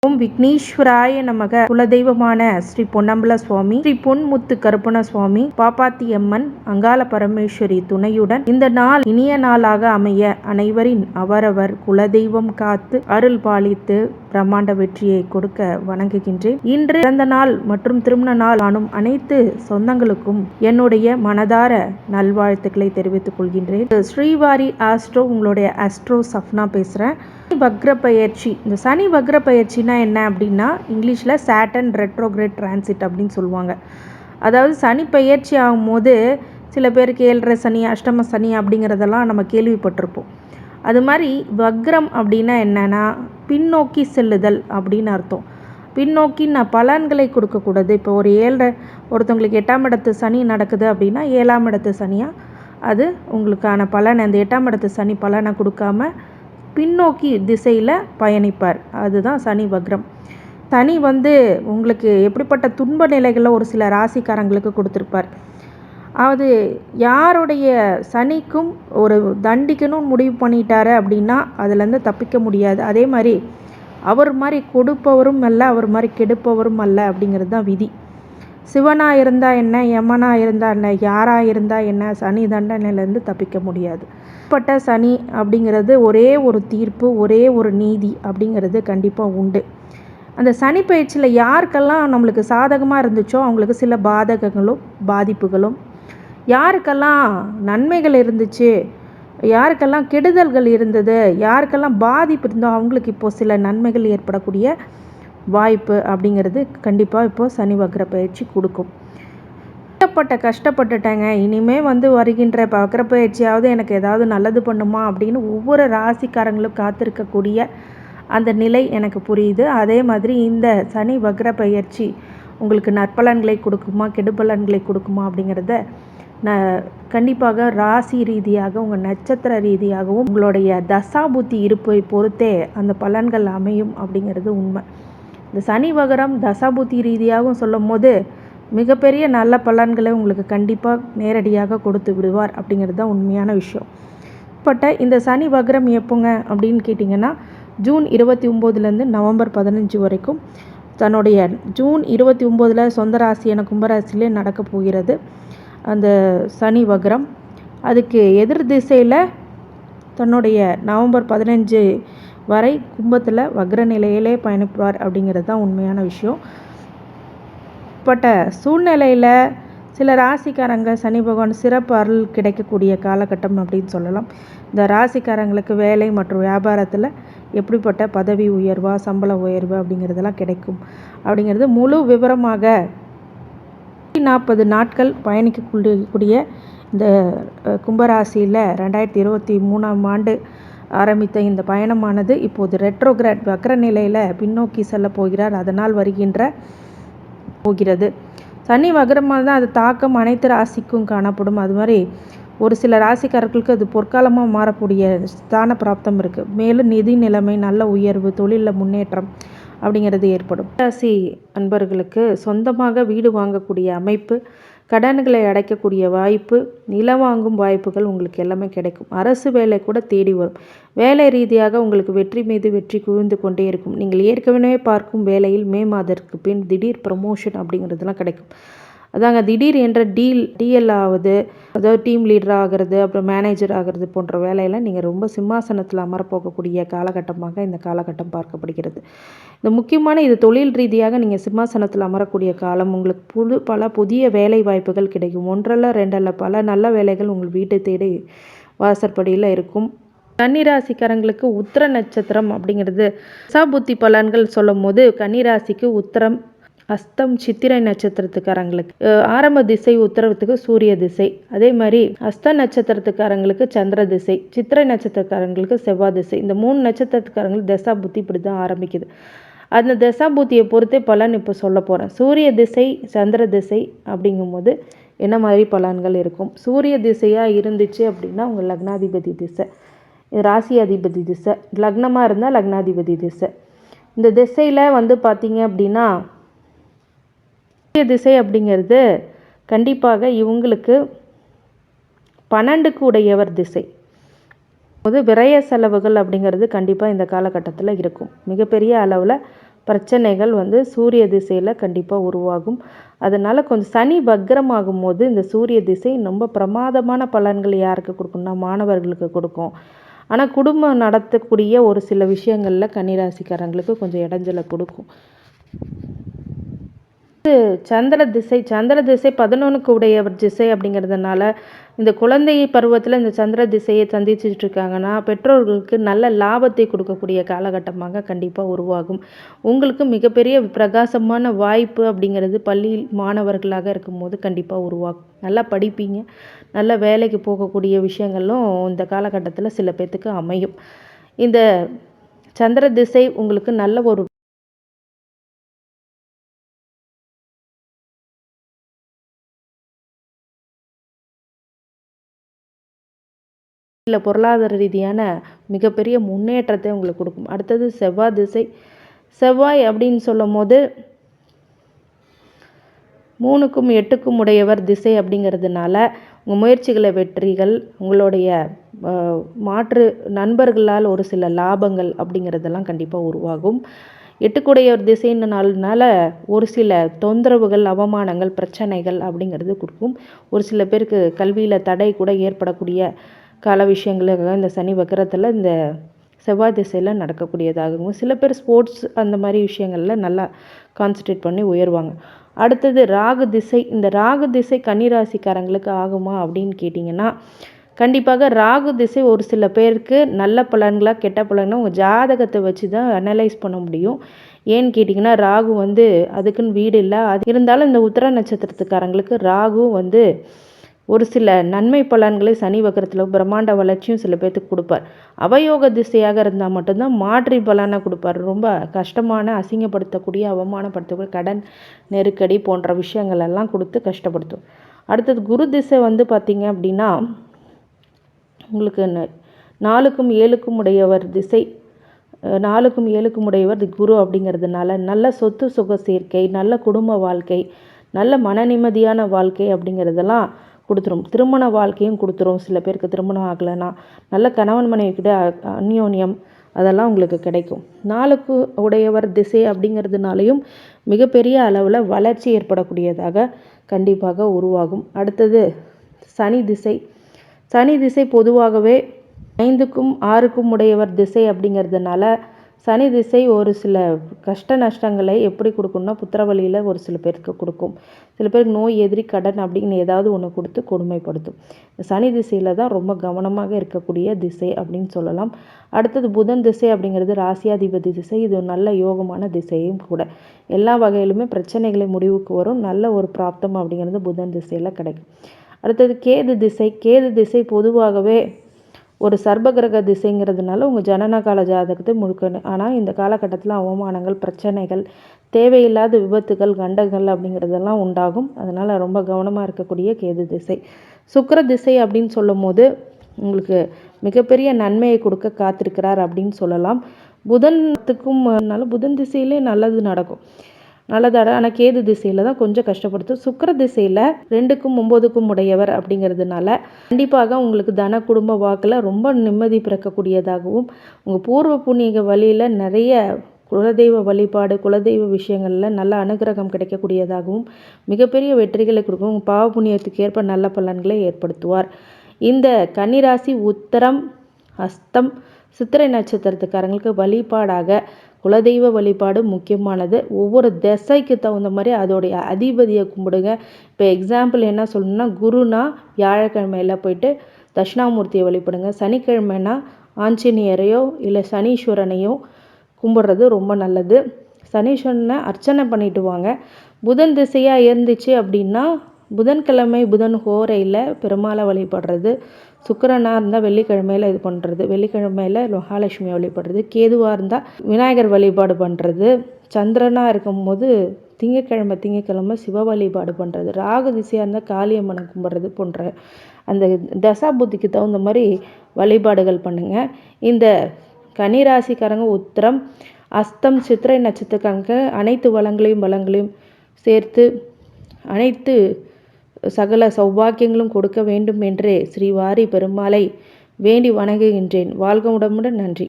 ஓம் விக்னேஸ்வராய நமக. குலதெய்வமான ஸ்ரீ பொன்னம்பல சுவாமி, ஸ்ரீ பொன்முத்து கருப்பண சுவாமி, பாப்பாத்தியம்மன், அங்காள பரமேஸ்வரி துணையுடன் இந்த நாள் இனிய நாளாக அமைய அனைவரின் அவரவர் குலதெய்வம் காத்து அருள் பாலித்து பிரம்மாண்ட வெற்றியை கொடுக்க வணங்குகின்றேன். இன்று பிறந்த நாள் மற்றும் திருமண நாள் காணும் அனைத்து சொந்தங்களுக்கும் என்னுடைய மனதார நல்வாழ்த்துக்களை தெரிவித்துக் கொள்கின்றேன். ஸ்ரீவாரி ஆஸ்ட்ரோ, உங்களுடைய ஆஸ்ட்ரோ சஃப்னா பேசுகிறேன். வக்ர பயிற்சி. இந்த சனி வக்ர பயிற்சினா என்ன அப்படின்னா, இங்கிலீஷில் சாட்டர்ன் ரெட்ரோகிரேட் டிரான்சிட் அப்படின்னு சொல்லுவாங்க. அதாவது சனி பயிற்சி ஆகும்போது சில பேருக்கு 7.5 சனி, அஷ்டம சனி அப்படிங்கிறதெல்லாம் நம்ம கேள்விப்பட்டிருப்போம். அது மாதிரி வக்ரம் அப்படின்னா என்னென்னா, பின்னோக்கி செல்லுதல் அப்படின்னு அர்த்தம். பின்னோக்கி நான் பலன்களை கொடுக்கக்கூடாது. இப்போ ஒரு ஒருத்தவங்களுக்கு 8ஆம் இடத்து சனி நடக்குது அப்படின்னா 7ஆம் இடத்து சனியாக அது உங்களுக்கான பலன், அந்த 8ஆம் இடத்து சனி பலனை கொடுக்காம பின்னோக்கி திசையில் பயணிப்பார். அதுதான் சனி வக்ரம். சனி உங்களுக்கு எப்படிப்பட்ட துன்ப நிலைகளில் ஒரு சில ராசிக்காரங்களுக்கு கொடுத்துருப்பார். அது யாருடைய சனிக்கும் ஒரு தண்டிக்கணும்னு முடிவு பண்ணிட்டாரு அப்படின்னா அதுலேருந்து தப்பிக்க முடியாது. அதே மாதிரி அவர் மாதிரி கொடுப்பவரும் அல்ல, அவர் மாதிரி கெடுப்பவரும் அல்ல அப்படிங்கிறது தான் விதி. சிவனாக இருந்தால் என்ன, யமனாக இருந்தால் என்ன, யாராக இருந்தால் என்ன, சனி தண்டனையிலேருந்து தப்பிக்க முடியாது. பட்ட சனி அப்படிங்கிறது ஒரே ஒரு தீர்ப்பு, ஒரே ஒரு நீதி அப்படிங்கிறது கண்டிப்பாக உண்டு. அந்த சனி பயிற்சியில் யாருக்கெல்லாம் நம்மளுக்கு சாதகமாக இருந்துச்சோ அவங்களுக்கு சில பாதகங்களும் பாதிப்புகளும், யாருக்கெல்லாம் நன்மைகள் இருந்துச்சு, யாருக்கெல்லாம் கெடுதல்கள் இருந்தது, யாருக்கெல்லாம் பாதிப்பு இருந்தோ அவங்களுக்கு இப்போது சில நன்மைகள் ஏற்படக்கூடிய வாய்ப்பு அப்படிங்கிறது கண்டிப்பாக இப்போது சனி வக்ர பயிற்சி கொடுக்கும். கஷ்டப்பட்டுட்டேங்க, இனிமேல் வருகின்ற வக்ர பயிற்சியாவது எனக்கு ஏதாவது நல்லது பண்ணுமா அப்படின்னு ஒவ்வொரு ராசிக்காரங்களும் காத்திருக்கக்கூடிய அந்த நிலை எனக்கு புரியுது. அதே மாதிரி இந்த சனி வக்ர பயிற்சி உங்களுக்கு நற்பலன்களை கொடுக்குமா, கெடுபலன்களை கொடுக்குமா அப்படிங்கிறத நான் கண்டிப்பாக ராசி ரீதியாக, உங்கள் நட்சத்திர ரீதியாகவும் உங்களுடைய தசாபுத்தி இருப்பை பொறுத்தே அந்த பலன்கள் அமையும் அப்படிங்கிறது உண்மை. இந்த சனி வக்ரம் தசாபுத்தி ரீதியாகவும் சொல்லும் போது மிகப்பெரிய நல்ல பலன்களை உங்களுக்கு கண்டிப்பாக நேரடியாக கொடுத்து விடுவார் அப்படிங்கிறது தான் உண்மையான விஷயம். இந்த சனி வக்ரம் எப்போங்க அப்படின்னு கேட்டிங்கன்னா, ஜூன் 29லேருந்து நவம்பர் 15 வரைக்கும் தன்னுடைய ஜூன் 29 சொந்த ராசியான கும்பராசியிலே நடக்க போகிறது அந்த சனி வக்ரம். அதுக்கு எதிர் திசையில் தன்னுடைய நவம்பர் 15 வரை கும்பத்தில் வக்ர நிலையிலே பயணிப்பார் அப்படிங்கிறது தான் உண்மையான விஷயம். சூழ்நிலையில் சில ராசிக்காரங்க சனி பகவான் சிறப்பு அருள் கிடைக்கக்கூடிய காலகட்டம் அப்படின்னு சொல்லலாம். இந்த ராசிக்காரங்களுக்கு வேலை மற்றும் வியாபாரத்தில் எப்படிப்பட்ட பதவி உயர்வா, சம்பள உயர்வு அப்படிங்கிறதெல்லாம் கிடைக்கும் அப்படிங்கிறது முழு விவரமாக 40 நாட்கள் பயணிக்கக்கூடிய இந்த கும்பராசியில் 2023ஆம் ஆண்டு ஆரம்பித்த இந்த பயணமானது இப்போது ரெட்ரோகிராட் வக்ர நிலையில் பின்னோக்கி செல்ல போகிறார். அதனால் வருகின்ற போகிறது. சனி வக்ரமாக தான் அது தாக்கம் அனைத்து ராசிக்கும் காணப்படும். அது மாதிரி ஒரு சில ராசிக்காரர்களுக்கு அது பொற்காலமாக மாறக்கூடிய ஸ்தான பிராப்தம் இருக்குது. மேலும் நிதி நிலைமை, நல்ல உயர்வு, தொழிலில் முன்னேற்றம் அப்படிங்கிறது ஏற்படும். ராசி அன்பர்களுக்கு சொந்தமாக வீடு வாங்கக்கூடிய அமைப்பு, கடன்களை அடைக்கக்கூடிய வாய்ப்பு, நிலம் வாங்கும் வாய்ப்புகள் உங்களுக்கு எல்லாமே கிடைக்கும். அரசு வேலை கூட தேடி வரும். வேலை ரீதியாக உங்களுக்கு வெற்றி மீது வெற்றி குவிந்து கொண்டே இருக்கும். நீங்கள் ஏற்கனவே பார்க்கும் வேலையில் மே மாதத்திற்கு பின் திடீர் ப்ரமோஷன் அப்படிங்கிறதுலாம் கிடைக்கும். அதாங்க திடீர் என்ற டிஎல் ஆகுது, அதாவது டீம் லீடர் ஆகிறது, அப்புறம் மேனேஜர் ஆகிறது போன்ற வேலையெல்லாம் நீங்கள் ரொம்ப சிம்மாசனத்தில் அமரப்போகக்கூடிய காலகட்டமாக இந்த காலகட்டம் பார்க்கப்படுகிறது. இந்த முக்கியமான இது தொழில் ரீதியாக நீங்கள் சிம்மாசனத்தில் அமரக்கூடிய காலம். உங்களுக்கு பல புதிய வேலை வாய்ப்புகள் கிடைக்கும். 1 2 பல நல்ல வேலைகள் உங்கள் வீட்டை தேடி வாசற்படியில் இருக்கும். கன்னிராசிக்காரங்களுக்கு உத்திர நட்சத்திரம் அப்படிங்கிறது தசாபுத்தி பலன்கள் சொல்லும் போது கன்னிராசிக்கு உத்திரம், அஸ்தம், சித்திரை நட்சத்திரத்துக்காரங்களுக்கு ஆரம்ப திசை உத்திரத்துக்கு சூரிய திசை, அதே மாதிரி அஸ்த நட்சத்திரத்துக்காரங்களுக்கு சந்திர திசை, சித்திரை நட்சத்திரக்காரங்களுக்கு செவ்வாய் திசை. இந்த 3 நட்சத்திரத்துக்காரங்களுக்கு தசாபுத்தி இப்படி தான் ஆரம்பிக்குது. அந்த தசாபுத்தியை பொறுத்தே பலன் இப்போ சொல்ல போகிறேன். சூரிய திசை, சந்திர திசை அப்படிங்கும்போது என்ன மாதிரி பலன்கள் இருக்கும். சூரிய திசையாக இருந்துச்சு அப்படின்னா உங்கள் லக்னாதிபதி திசை, ராசி அதிபதி திசை. லக்னமாக இருந்தால் லக்னாதிபதி திசை. இந்த திசையில் பார்த்தீங்க அப்படின்னா திசை அப்படிங்கிறது கண்டிப்பாக இவங்களுக்கு 12க்கு உடையவர் திசை. விரய செலவுகள் அப்படிங்கிறது கண்டிப்பாக இந்த காலகட்டத்தில் இருக்கும். மிகப்பெரிய அளவில் பிரச்சனைகள் வந்து சூரிய திசையில் கண்டிப்பாக உருவாகும். அதனால் கொஞ்சம் சனி வக்ரமாகும் போது இந்த சூரிய திசை ரொம்ப பிரமாதமான பலன்கள் யாருக்கு கொடுக்கும்னா மாணவர்களுக்கு கொடுக்கும். ஆனால் குடும்பம் நடத்தக்கூடிய ஒரு சில விஷயங்களில் கன்னிராசிக்காரங்களுக்கு கொஞ்சம் இடைஞ்சலை கொடுக்கும். சந்திர திசை 11க்கு உடையவர் திசை அப்படிங்கிறதுனால இந்த குழந்தை பருவத்தில் இந்த சந்திர திசையை சந்திச்சுட்டு இருக்காங்கன்னா பெற்றோர்களுக்கு நல்ல லாபத்தை கொடுக்கக்கூடிய காலகட்டமாக கண்டிப்பாக உருவாகும். உங்களுக்கு மிகப்பெரிய பிரகாசமான வாய்ப்பு அப்படிங்கிறது பள்ளி மாணவர்களாக இருக்கும்போது கண்டிப்பாக உருவாகும். நல்லா படிப்பீங்க, நல்ல வேலைக்கு போகக்கூடிய விஷயங்களும் இந்த காலகட்டத்தில் சில பேர்த்துக்கு அமையும். இந்த சந்திர திசை உங்களுக்கு நல்ல ஒரு இல்லை பொருளாதார ரீதியான மிகப்பெரிய முன்னேற்றத்தை உங்களுக்கு கொடுக்கும். அடுத்தது செவ்வாய் திசை. செவ்வாய் அப்படின்னு சொல்லும் போது 3க்கும் 8க்கும் உடையவர் திசை அப்படிங்கிறதுனால உங்கள் முயற்சிகளை வெற்றிகள், உங்களுடைய மாற்று நண்பர்களால் ஒரு சில லாபங்கள் அப்படிங்கிறதெல்லாம் கண்டிப்பாக உருவாகும். 8க்குடையவர் திசைனால ஒரு சில தொந்தரவுகள், அவமானங்கள், பிரச்சனைகள் அப்படிங்கிறது கொடுக்கும். ஒரு சில பேருக்கு கல்வியில் தடை கூட ஏற்படக்கூடிய கால விஷயங்களுக்காக இந்த சனி வக்கரத்தில் இந்த செவ்வாய் திசையில் நடக்கக்கூடியதாகும். சில பேர் ஸ்போர்ட்ஸ் அந்த மாதிரி விஷயங்களில் நல்லா கான்சன்ட்ரேட் பண்ணி உயர்வாங்க. அடுத்தது ராகு திசை. இந்த ராகு திசை கன்னிராசிக்காரங்களுக்கு ஆகுமா அப்படின்னு கேட்டிங்கன்னா கண்டிப்பாக ராகு திசை ஒரு சில பேருக்கு நல்ல பலன்களாக கெட்ட பலன்களாக உங்கள் ஜாதகத்தை வச்சு தான் அனலைஸ் பண்ண முடியும். ஏன்னு கேட்டிங்கன்னா ராகு வந்து அதுக்குன்னு வீடு இல்லை. அது இருந்தாலும் இந்த உத்திர நட்சத்திரத்துக்காரங்களுக்கு ராகு வந்து ஒரு சில நன்மை பலன்களை சனி வக்கரத்தில் பிரம்மாண்ட வளர்ச்சியும் சில பேர்த்துக்கு கொடுப்பார். அவயோக திசையாக இருந்தால் மட்டும்தான் மாற்றி பலனை கொடுப்பார். ரொம்ப கஷ்டமான, அசிங்கப்படுத்தக்கூடிய, அவமானப்படுத்தக்கூடிய கடன் நெருக்கடி போன்ற விஷயங்கள் எல்லாம் கொடுத்து கஷ்டப்படுத்தும். அடுத்தது குரு திசை வந்து பார்த்திங்க அப்படின்னா உங்களுக்கு 4க்கும் 7க்கும் உடையவர் திசை. 4க்கும் 7க்கும் உடையவர் குரு அப்படிங்கிறதுனால நல்ல சொத்து சுக சேர்க்கை, நல்ல குடும்ப வாழ்க்கை, நல்ல மன நிம்மதியான வாழ்க்கை அப்படிங்கிறதெல்லாம் கொடுத்துரும். திருமண வாழ்க்கையும் கொடுத்துரும். சில பேருக்கு திருமணம் ஆகலைன்னா நல்ல கணவன் மனைவிக்கிட்ட அந்யோன்யம் அதெல்லாம் உங்களுக்கு கிடைக்கும். 4க்கு உடையவர் திசை அப்படிங்கிறதுனாலையும் மிகப்பெரிய அளவில் வளர்ச்சி ஏற்படக்கூடியதாக கண்டிப்பாக உருவாகும். அடுத்தது சனி திசை. சனி திசை பொதுவாகவே 5க்கும் 6க்கும் உடையவர் திசை அப்படிங்கிறதுனால சனி திசை ஒரு சில கஷ்ட நஷ்டங்களை எப்படி கொடுக்கும்னா புத்திர வழியில் ஒரு சில பேருக்கு கொடுக்கும். சில பேருக்கு நோய், எதிரி, கடன் அப்படின்னு ஏதாவது ஒன்று கொடுத்து கொடுமைப்படுத்தும். சனி திசையில் தான் ரொம்ப கவனமாக இருக்கக்கூடிய திசை அப்படின்னு சொல்லலாம். அடுத்தது புதன் திசை அப்படிங்கிறது ராசியாதிபதி திசை. இது நல்ல யோகமான திசையும் கூட. எல்லா வகையிலுமே பிரச்சனைகளை முடிவுக்கு வரும். நல்ல ஒரு பிராப்தம் அப்படிங்கிறது புதன் திசையில் கிடைக்கும். அடுத்தது கேது திசை. கேது திசை பொதுவாகவே ஒரு சர்பகிரக திசைங்கிறதுனால உங்கள் ஜனனகால ஜாதகத்தை முழுக்கணும். ஆனால் இந்த காலகட்டத்தில் அவமானங்கள், பிரச்சனைகள், தேவையில்லாத விபத்துகள், கண்டங்கள் அப்படிங்கிறதெல்லாம் உண்டாகும். அதனால் ரொம்ப கவனமாக இருக்கக்கூடிய கேது திசை. சுக்கிர திசை அப்படின்னு சொல்லும் போது உங்களுக்கு மிகப்பெரிய நன்மையை கொடுக்க காத்திருக்கிறார் அப்படின்னு சொல்லலாம். புதன் திசையிலே நல்லது நடக்கும், நல்லதாட. ஆனால் கேது திசையில் தான் கொஞ்சம் கஷ்டப்படுத்தும். சுக்கிர திசையில் 2க்கும் 9க்கும் உடையவர் அப்படிங்கிறதுனால கண்டிப்பாக உங்களுக்கு தன குடும்ப வாக்கில் ரொம்ப நிம்மதி பிறக்கக்கூடியதாகவும் உங்கள் பூர்வ புண்ணிய வழியில் நிறைய குலதெய்வ வழிபாடு, குலதெய்வ விஷயங்களில் நல்ல அனுகிரகம் கிடைக்கக்கூடியதாகவும் மிகப்பெரிய வெற்றிகளை கொடுக்கும். உங்கள் பாவ புண்ணியத்துக்கு ஏற்ப நல்ல பலன்களை ஏற்படுத்துவார். இந்த கன்னிராசி உத்தரம், அஸ்தம், சித்திரை நட்சத்திரத்துக்காரங்களுக்கு வழிபாடாக குலதெய்வ வழிபாடு முக்கியமானது. ஒவ்வொரு திசைக்கு தகுந்த மாதிரி அதோடைய அதிபதியை கும்பிடுங்க. இப்போ எக்ஸாம்பிள் என்ன சொல்லணும்னா, குருனா வியாழக்கிழமையில் போயிட்டு தட்சிணாமூர்த்தியை வழிபடுங்க. சனிக்கிழமைனா ஆஞ்சநேயரையோ இல்லை சனீஸ்வரனையோ கும்பிட்றது ரொம்ப நல்லது. சனீஸ்வரனை அர்ச்சனை பண்ணிட்டு வாங்க. புதன் திசையாக இருந்துச்சு அப்படின்னா புதன்கிழமை புதன் ஹோரையில் பெருமாளை வழிபடுறது. சுக்கிரனாக இருந்தால் வெள்ளிக்கிழமையில் இது பண்ணுறது, வெள்ளிக்கிழமையில் மகாலட்சுமியை வழிபடுறது. கேதுவாக இருந்தால் விநாயகர் வழிபாடு பண்ணுறது. சந்திரனாக இருக்கும்போது திங்கக்கிழமை சிவ வழிபாடு பண்ணுறது. ராகு திசையாக இருந்தால் காளியம்மனை கும்பிட்றது போன்ற அந்த தசா புத்திக்கு தகுந்த மாதிரி வழிபாடுகள் பண்ணுங்கள். இந்த கன்னிராசிக்காரங்க உத்திரம், அஸ்தம், சித்திரை நட்சத்திரக்காரங்க அனைத்து பலங்களையும் சேர்த்து அனைத்து சகல சௌபாக்கியங்களும் கொடுக்க வேண்டும் என்று ஸ்ரீ வாரி பெருமாளை வேண்டி வணங்குகின்றேன். வாழ்க உடம்புடன். நன்றி.